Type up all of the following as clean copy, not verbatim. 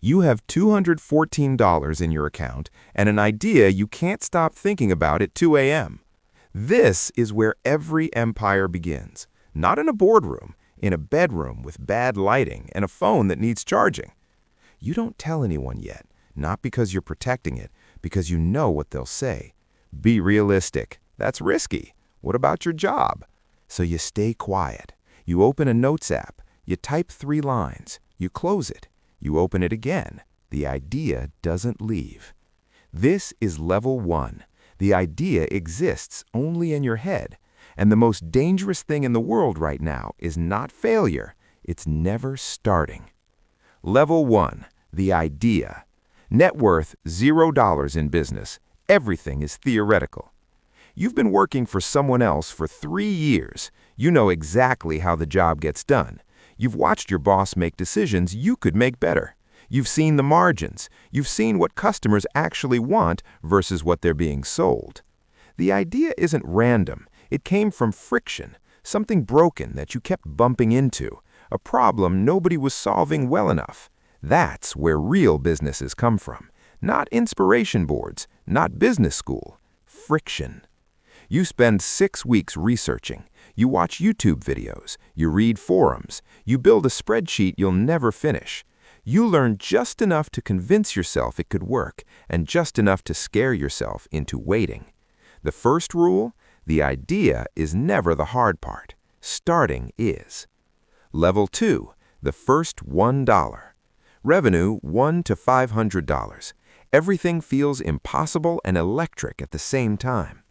You have $214 in your account and an idea you can't stop thinking about at 2 a.m. This is where every empire begins. Not in a boardroom, in a bedroom with bad lighting and a phone that needs charging. You don't tell anyone yet, not because you're protecting it, because you know what they'll say. Be realistic. That's risky. What about your job? So you stay quiet. You open a notes app. You type 3 lines. You close it. You open it again. The idea doesn't leave. This is level 1. The idea exists only in your head. And the most dangerous thing in the world right now is not failure. It's never starting. Level 1. The idea. Net worth $0 in business. Everything is theoretical. You've been working for someone else for 3 years. You know exactly how the job gets done. You've watched your boss make decisions you could make better. You've seen the margins. You've seen what customers actually want versus what they're being sold. The idea isn't random. It came from friction, something broken that you kept bumping into, a problem nobody was solving well enough. That's where real businesses come from. Not inspiration boards, not business school. Friction. You spend 6 weeks researching. You watch YouTube videos. You read forums. You build a spreadsheet you'll never finish. You learn just enough to convince yourself it could work and just enough to scare yourself into waiting. The first rule: the idea is never the hard part. Starting is. Level 2. The first $1. Revenue $1 to $500. Everything feels impossible and electric at the same time.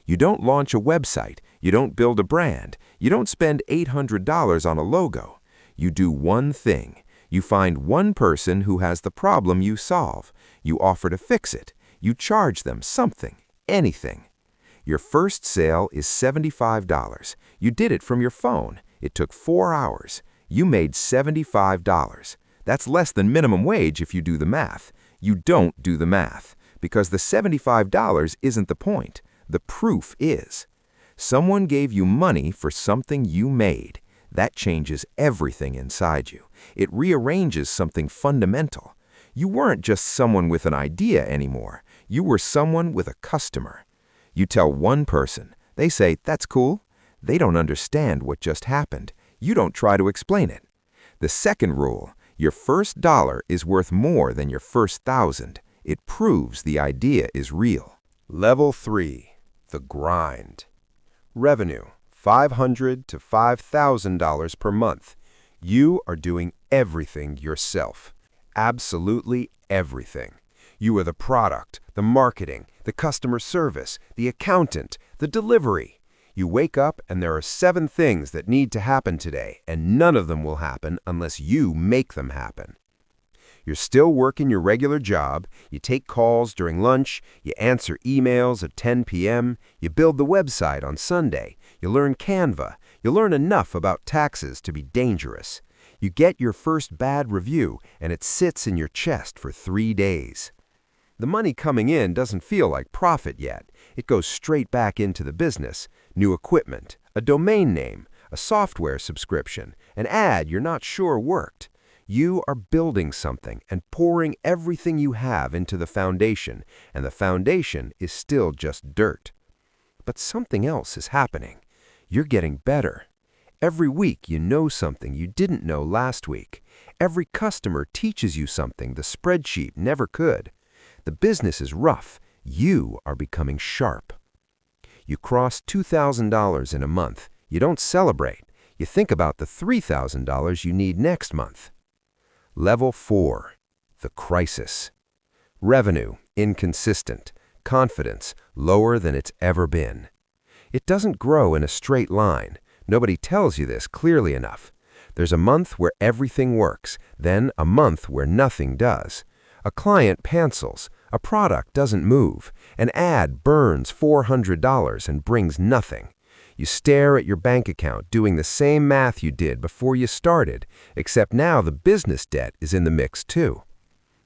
You don't launch a website. You don't build a brand. You don't spend $800 on a logo. You do one thing. You find one person who has the problem you solve. You offer to fix it. You charge them something, anything. Your first sale is $75. You did it from your phone. It took 4 hours. You made $75. That's less than minimum wage if you do the math. You don't do the math, because the $75 isn't the point. The proof is. Someone gave you money for something you made. That changes everything inside you. It rearranges something fundamental. You weren't just someone with an idea anymore. You were someone with a customer. You tell one person. They say, "That's cool." They don't understand what just happened. You don't try to explain it. The second rule: your first dollar is worth more than your first 1,000. It proves the idea is real. Level 3. The grind. Revenue $500 to $5,000 per month. You are doing everything yourself. Absolutely everything. You are the product, the marketing, the customer service, the accountant, the delivery. You wake up and there are 7 things that need to happen today, and none of them will happen unless you make them happen. You're still working your regular job, you take calls during lunch, you answer emails at 10 p.m., you build the website on Sunday, you learn Canva, you learn enough about taxes to be dangerous. You get your first bad review and it sits in your chest for 3 days. The money coming in doesn't feel like profit yet. It goes straight back into the business. New equipment, a domain name, a software subscription, an ad you're not sure worked. You are building something and pouring everything you have into the foundation, and the foundation is still just dirt. But something else is happening. You're getting better. Every week you know something you didn't know last week. Every customer teaches you something the spreadsheet never could. The business is rough. You are becoming sharp. You cross $2,000 in a month. You don't celebrate. You think about the $3,000 you need next month. Level 4. The crisis. Revenue inconsistent. Confidence lower than it's ever been. It doesn't grow in a straight line. Nobody tells you this clearly enough. There's a month where everything works, then a month where nothing does. A client cancels, a product doesn't move, an ad burns $400 and brings nothing. You stare at your bank account doing the same math you did before you started, except now the business debt is in the mix too.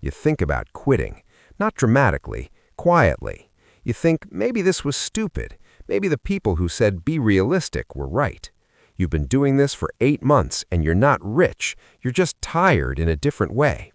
You think about quitting, not dramatically, quietly. You think, maybe this was stupid. Maybe the people who said be realistic were right. You've been doing this for 8 months and you're not rich. You're just tired in a different way.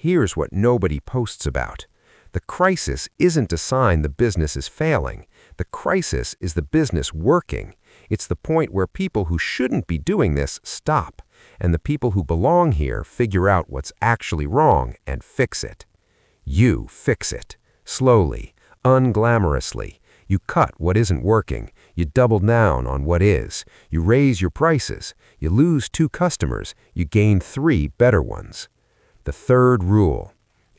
Here's what nobody posts about. The crisis isn't a sign the business is failing. The crisis is the business working. It's the point where people who shouldn't be doing this stop, and the people who belong here figure out what's actually wrong and fix it. You fix it. Slowly, unglamorously. You cut what isn't working. You double down on what is. You raise your prices. You lose 2 customers. You gain 3 better ones. The third rule.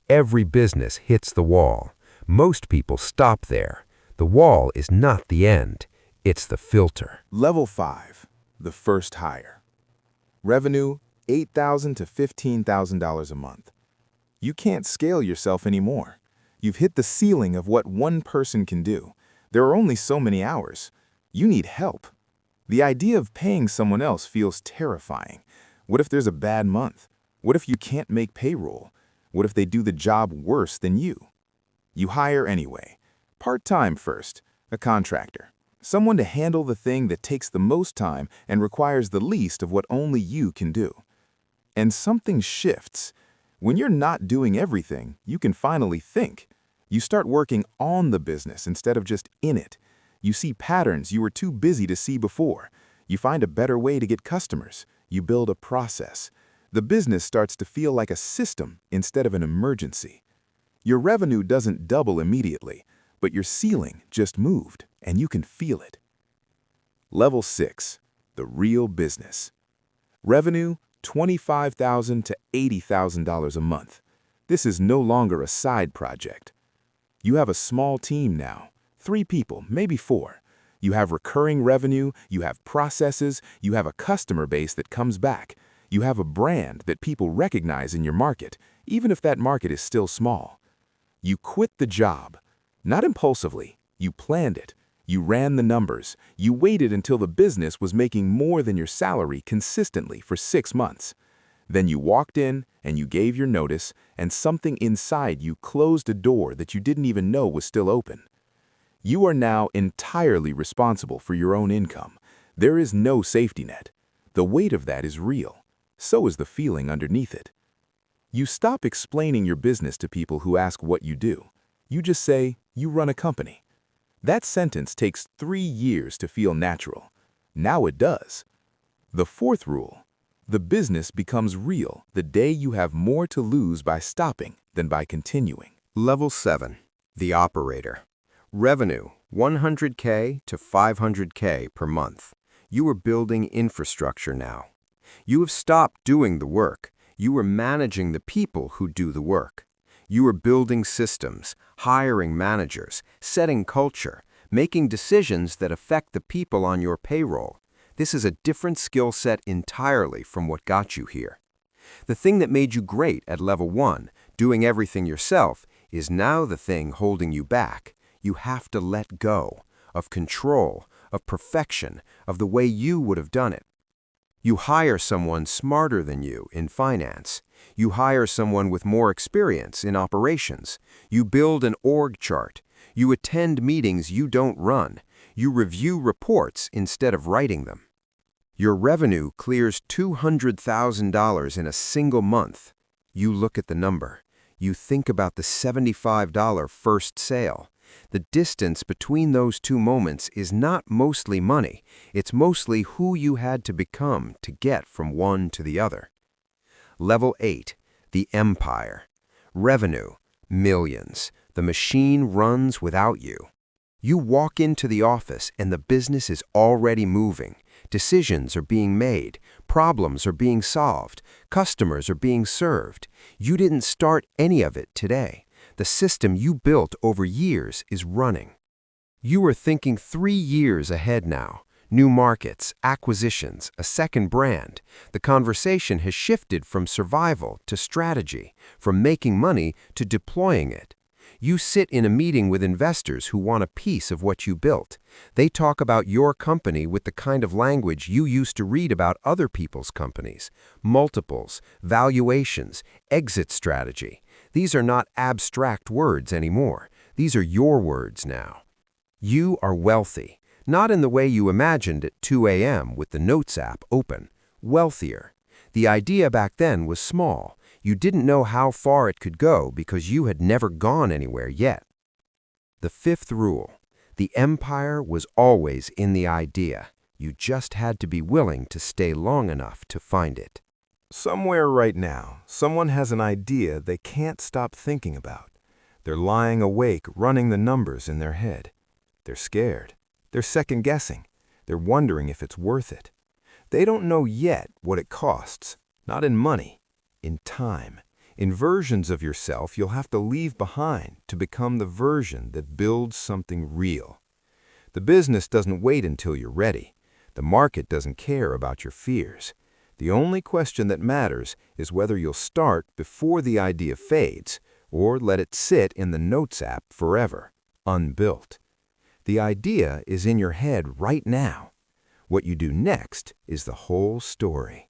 Every business hits the wall. Most people stop there. The wall is not the end. It's the filter. Level 5, the first hire. Revenue, $8,000 to $15,000 a month. You can't scale yourself anymore. You've hit the ceiling of what one person can do. There are only so many hours. You need help. The idea of paying someone else feels terrifying. What if there's a bad month? What if you can't make payroll? What if they do the job worse than you? You hire anyway. Part-time first, a contractor. Someone to handle the thing that takes the most time and requires the least of what only you can do. And something shifts. When you're not doing everything, you can finally think. You start working on the business instead of just in it. You see patterns you were too busy to see before. You find a better way to get customers. You build a process. The business starts to feel like a system instead of an emergency. Your revenue doesn't double immediately, but your ceiling just moved, and you can feel it. Level 6, the real business. Revenue, $25,000 to $80,000 a month. This is no longer a side project. You have a small team now, 3 people, maybe 4. You have recurring revenue, you have processes, you have a customer base that comes back. You have a brand that people recognize in your market, even if that market is still small. You quit the job. Not impulsively. You planned it. You ran the numbers. You waited until the business was making more than your salary consistently for 6 months. Then you walked in and you gave your notice, and something inside you closed a door that you didn't even know was still open. You are now entirely responsible for your own income. There is no safety net. The weight of that is real. So is the feeling underneath it. You stop explaining your business to people who ask what you do. You just say, you run a company. That sentence takes 3 years to feel natural. Now it does. The 4th rule. The business becomes real the day you have more to lose by stopping than by continuing. Level 7, the operator. Revenue, $100K to $500K per month. You are building infrastructure now. You have stopped doing the work. You are managing the people who do the work. You are building systems, hiring managers, setting culture, making decisions that affect the people on your payroll. This is a different skill set entirely from what got you here. The thing that made you great at level 1, doing everything yourself, is now the thing holding you back. You have to let go of control, of perfection, of the way you would have done it. You hire someone smarter than you in finance. You hire someone with more experience in operations. You build an org chart. You attend meetings you don't run. You review reports instead of writing them. Your revenue clears $200,000 in a single month. You look at the number. You think about the $75 first sale. The distance between those 2 moments is not mostly money. It's mostly who you had to become to get from one to the other. Level 8, the empire. Revenue, millions. The machine runs without you. You walk into the office and the business is already moving. Decisions are being made. Problems are being solved. Customers are being served. You didn't start any of it today. The system you built over years is running. You are thinking 3 years ahead now. New markets, acquisitions, a second brand. The conversation has shifted from survival to strategy, from making money to deploying it. You sit in a meeting with investors who want a piece of what you built. They talk about your company with the kind of language you used to read about other people's companies. Multiples, valuations, exit strategy. These are not abstract words anymore. These are your words now. You are wealthy, not in the way you imagined at 2 a.m. with the Notes app open. Wealthier. The idea back then was small. You didn't know how far it could go because you had never gone anywhere yet. The fifth rule: the empire was always in the idea. You just had to be willing to stay long enough to find it. Somewhere right now, someone has an idea they can't stop thinking about. They're lying awake, running the numbers in their head. They're scared. They're second-guessing. They're wondering if it's worth it. They don't know yet what it costs, not in money, in time, in versions of yourself you'll have to leave behind to become the version that builds something real. The business doesn't wait until you're ready. The market doesn't care about your fears. The only question that matters is whether you'll start before the idea fades or let it sit in the Notes app forever, unbuilt. The idea is in your head right now. What you do next is the whole story.